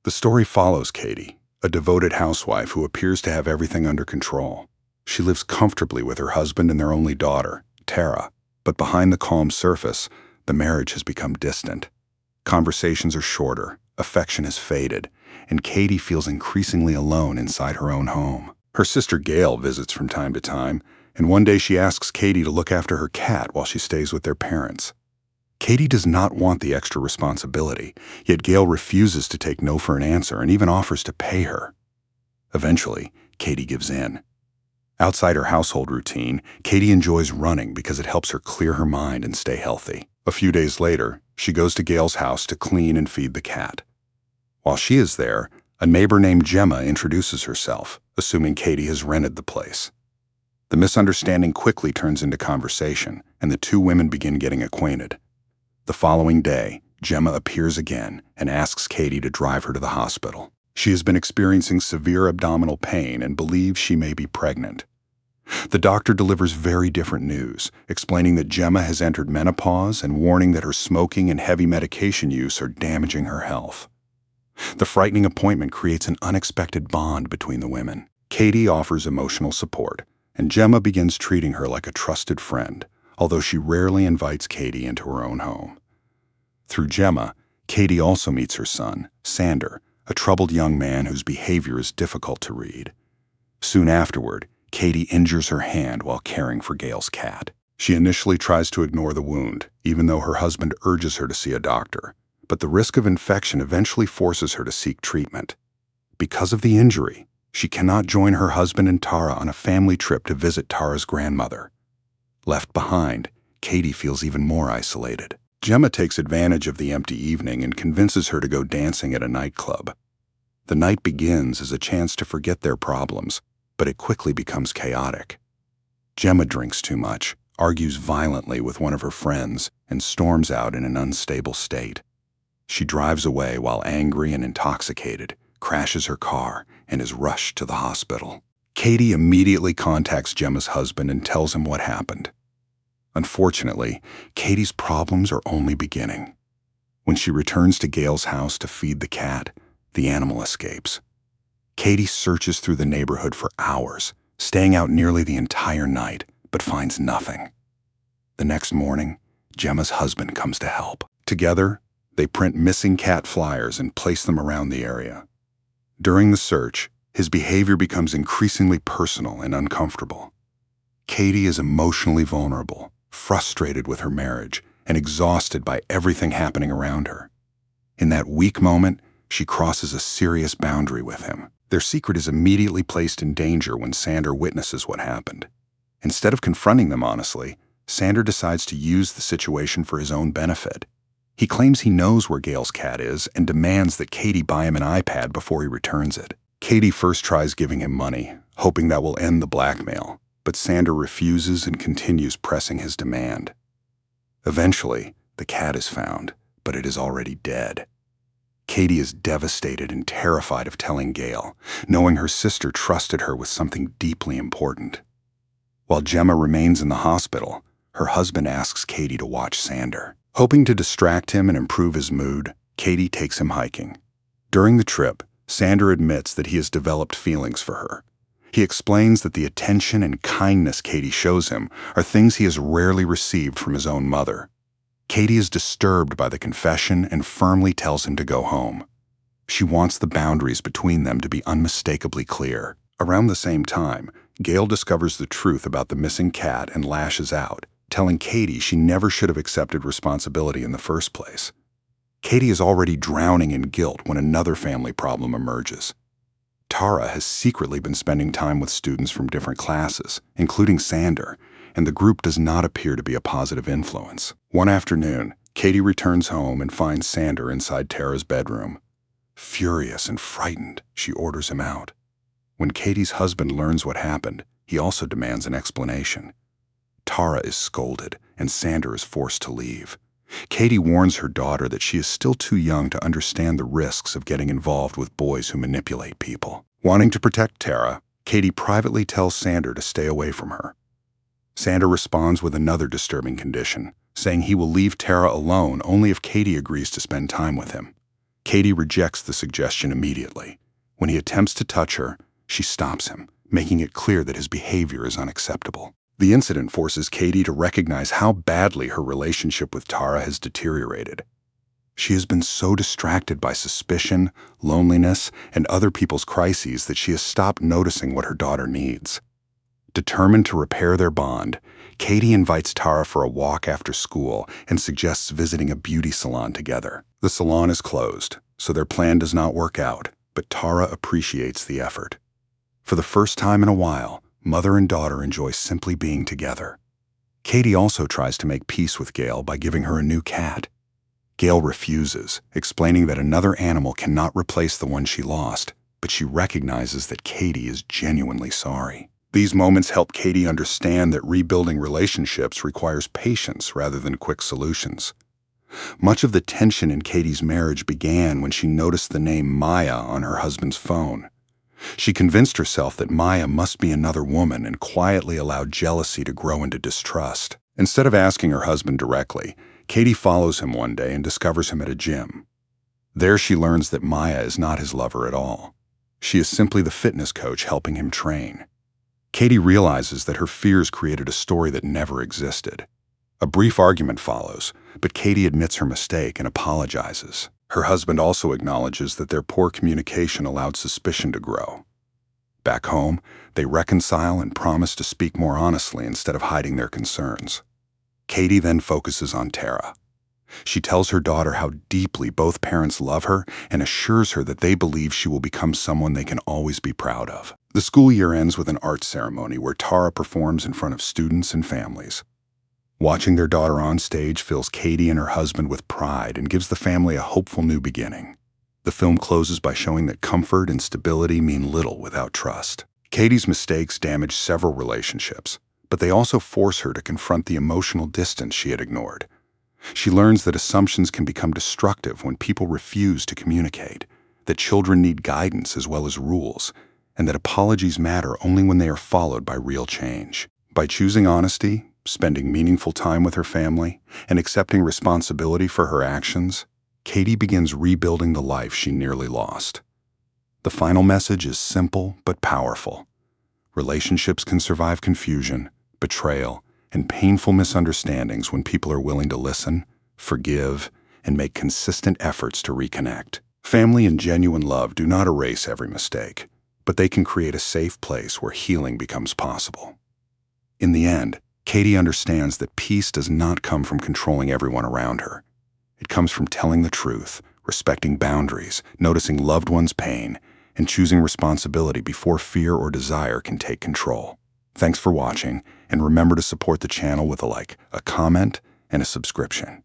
The story follows Katie, a devoted housewife who appears to have everything under control. She lives comfortably with her husband and their only daughter, Tara, but behind the calm surface, the marriage has become distant. Conversations are shorter, affection has faded, and Katie feels increasingly alone inside her own home. Her sister Gail visits from time to time, and one day she asks Katie to look after her cat while she stays with their parents. Katie does not want the extra responsibility, yet Gail refuses to take no for an answer and even offers to pay her. Eventually, Katie gives in. Outside her household routine, Katie enjoys running because it helps her clear her mind and stay healthy. A few days later, she goes to Gail's house to clean and feed the cat. While she is there, a neighbor named Gemma introduces herself, assuming Katie has rented the place. The misunderstanding quickly turns into conversation, and the two women begin getting acquainted. The following day, Gemma appears again and asks Katie to drive her to the hospital. She has been experiencing severe abdominal pain and believes she may be pregnant. The doctor delivers very different news, explaining that Gemma has entered menopause and warning that her smoking and heavy medication use are damaging her health. The frightening appointment creates an unexpected bond between the women. Katie offers emotional support, and Gemma begins treating her like a trusted friend, although she rarely invites Katie into her own home. Through Gemma, Katie also meets her son, Sander, a troubled young man whose behavior is difficult to read. Soon afterward, Katie injures her hand while caring for Gail's cat. She initially tries to ignore the wound, even though her husband urges her to see a doctor, but the risk of infection eventually forces her to seek treatment. Because of the injury, she cannot join her husband and Tara on a family trip to visit Tara's grandmother. Left behind, Katie feels even more isolated. Gemma takes advantage of the empty evening and convinces her to go dancing at a nightclub. The night begins as a chance to forget their problems, but it quickly becomes chaotic. Gemma drinks too much, argues violently with one of her friends, and storms out in an unstable state. She drives away while angry and intoxicated, crashes her car, and is rushed to the hospital. Katie immediately contacts Gemma's husband and tells him what happened. Unfortunately, Katie's problems are only beginning. When she returns to Gail's house to feed the cat, the animal escapes. Katie searches through the neighborhood for hours, staying out nearly the entire night, but finds nothing. The next morning, Gemma's husband comes to help. Together, they print missing cat flyers and place them around the area. During the search, his behavior becomes increasingly personal and uncomfortable. Katie is emotionally vulnerable, frustrated with her marriage, and exhausted by everything happening around her. In that weak moment, she crosses a serious boundary with him. Their secret is immediately placed in danger when Sander witnesses what happened. Instead of confronting them honestly, Sander decides to use the situation for his own benefit. He claims he knows where Gail's cat is and demands that Katie buy him an iPad before he returns it. Katie first tries giving him money, hoping that will end the blackmail, but Sander refuses and continues pressing his demand. Eventually, the cat is found, but it is already dead. Katie is devastated and terrified of telling Gail, knowing her sister trusted her with something deeply important. While Gemma remains in the hospital, her husband asks Katie to watch Sander. Hoping to distract him and improve his mood, Katie takes him hiking. During the trip, Sander admits that he has developed feelings for her. He explains that the attention and kindness Katie shows him are things he has rarely received from his own mother. Katie is disturbed by the confession and firmly tells him to go home. She wants the boundaries between them to be unmistakably clear. Around the same time, Gail discovers the truth about the missing cat and lashes out, telling Katie she never should have accepted responsibility in the first place. Katie is already drowning in guilt when another family problem emerges. Tara has secretly been spending time with students from different classes, including Sander, and the group does not appear to be a positive influence. One afternoon, Katie returns home and finds Sander inside Tara's bedroom. Furious and frightened, she orders him out. When Katie's husband learns what happened, he also demands an explanation. Tara is scolded, and Sander is forced to leave. Katie warns her daughter that she is still too young to understand the risks of getting involved with boys who manipulate people. Wanting to protect Tara, Katie privately tells Sander to stay away from her. Sander responds with another disturbing condition, saying he will leave Tara alone only if Katie agrees to spend time with him. Katie rejects the suggestion immediately. When he attempts to touch her, she stops him, making it clear that his behavior is unacceptable. The incident forces Katie to recognize how badly her relationship with Tara has deteriorated. She has been so distracted by suspicion, loneliness, and other people's crises that she has stopped noticing what her daughter needs. Determined to repair their bond, Katie invites Tara for a walk after school and suggests visiting a beauty salon together. The salon is closed, so their plan does not work out, but Tara appreciates the effort. For the first time in a while, mother and daughter enjoy simply being together. Katie also tries to make peace with Gail by giving her a new cat. Gail refuses, explaining that another animal cannot replace the one she lost, but she recognizes that Katie is genuinely sorry. These moments help Katie understand that rebuilding relationships requires patience rather than quick solutions. Much of the tension in Katie's marriage began when she noticed the name Maya on her husband's phone. She convinced herself that Maya must be another woman and quietly allowed jealousy to grow into distrust. Instead of asking her husband directly, Katie follows him one day and discovers him at a gym. There she learns that Maya is not his lover at all. She is simply the fitness coach helping him train. Katie realizes that her fears created a story that never existed. A brief argument follows, but Katie admits her mistake and apologizes. Her husband also acknowledges that their poor communication allowed suspicion to grow. Back home, they reconcile and promise to speak more honestly instead of hiding their concerns. Katie then focuses on Tara. She tells her daughter how deeply both parents love her and assures her that they believe she will become someone they can always be proud of. The school year ends with an art ceremony where Tara performs in front of students and families. Watching their daughter on stage fills Katie and her husband with pride and gives the family a hopeful new beginning. The film closes by showing that comfort and stability mean little without trust. Katie's mistakes damage several relationships, but they also force her to confront the emotional distance she had ignored. She learns that assumptions can become destructive when people refuse to communicate, that children need guidance as well as rules, and that apologies matter only when they are followed by real change. By choosing honesty, spending meaningful time with her family, and accepting responsibility for her actions, Katie begins rebuilding the life she nearly lost. The final message is simple but powerful. Relationships can survive confusion, betrayal, and painful misunderstandings when people are willing to listen, forgive, and make consistent efforts to reconnect. Family and genuine love do not erase every mistake, but they can create a safe place where healing becomes possible. In the end, Katie understands that peace does not come from controlling everyone around her. It comes from telling the truth, respecting boundaries, noticing loved ones' pain, and choosing responsibility before fear or desire can take control. Thanks for watching, and remember to support the channel with a like, a comment, and a subscription.